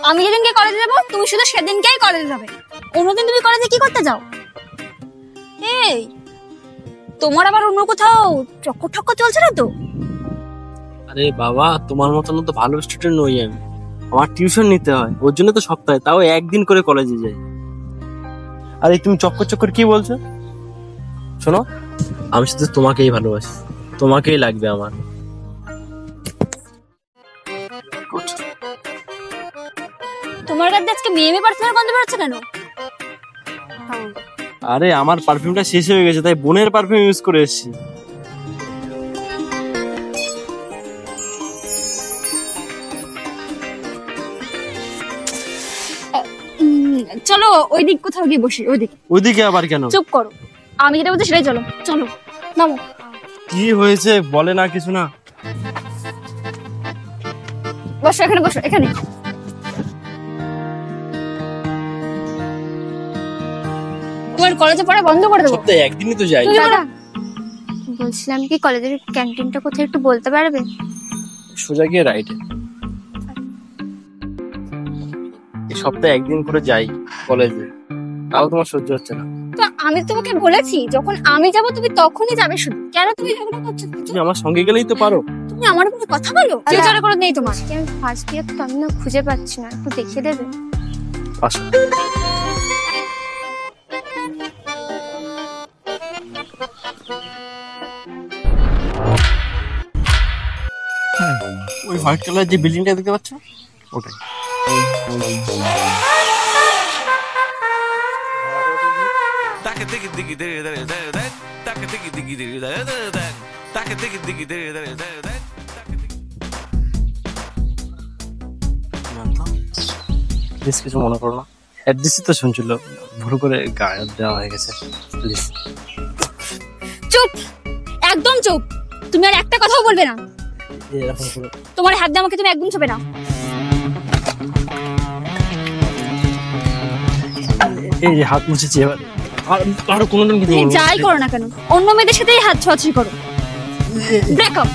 আমি যেদিনকে কলেজে যাবো তুমি শুধু সেদিনকেই কলেজে যাবে, অন্যদিন তুমি কলেজে কি করতে যাও? এই তোমার আবার অন্য কোথাও চক্কর ঠক্কর চলছে না তো? আরে বাবা, তোমার মতন তো ভালো স্টুডেন্ট নই আমি। আমার টিউশন নিতে হয়, ওর জন্য তো সপ্তাহে তাও একদিন করে কলেজে যাই। আরে তুমি চক্কর চক্কর কি বলছো? শোনো, আমি শুধু তোমাকেই ভালোবাসি, তোমাকেই লাগবে আমার। তোমার কাছে আজকে মেয়ে পারফিউমের গন্ধ বেরোচ্ছে কেন? আরে আমার পারফিউমটা শেষ হয়ে গেছে, তাই বোনের পারফিউম ইউজ করে এসেছি। চলো ওই দিক কোথাও গিয়ে বসি। ওইদিকে আবার কেন? চুপ করো, আমি যেটা বলছি সেটাই চলো। চলো নামো। কি হয়েছে বলে না কিছু না? বসো এখানে, বসো এখানে। তোমার কলেজে পড়া বন্ধ করে দেবো। সপ্তাহে একদিনই তো যাই। দাদা বলছিলাম কি কলেজের ক্যান্টিনটা কোথায় একটু বলতে পারবে? সোজা গিয়ে রাইটে। এই সপ্তাহে একদিন করে যাই কলেজে, তাও তোমার সহ্য হচ্ছে না। তো আমি তোমাকে বলেছি যখন আমি যাব তুমি তখনই যাবে, শুধু কেন তুমি ঝগড়া করছো? তুমি আমার সঙ্গে গেলেই তো পারো। তুমি আমার উপরে কথা বলো, ফিউচারে করে নেই তোমার। আমি ফার্স্ট ইয়ার তো আমি না খুঁজে পাচ্ছি না, একটু দেখিয়ে দেবে? আসো। ওই হোয়াইট কালার যে বিল্ডিংটা দেখতে পাচ্ছ ওটাই। প্লিজ কিছু মনে করো না, অ্যাড্রেসই তো শুনছিল, ভুল করে গায়ে দেওয়া হয়ে গেছে। প্লিজ চুপ, একদম চুপ। তুমি আর একটা কথাও বলবে না। এরকম করে তোমার হাত দিয়ে আমাকে তুমি একদম ছবে না। এই যে হাত মুছেছি, এবার আর কোনোদিন কিছু যাই করো না কেন, অন্য মেয়েদের সাথেই হাত ছোঁয়াছুঁই করো। ব্রেকআপ।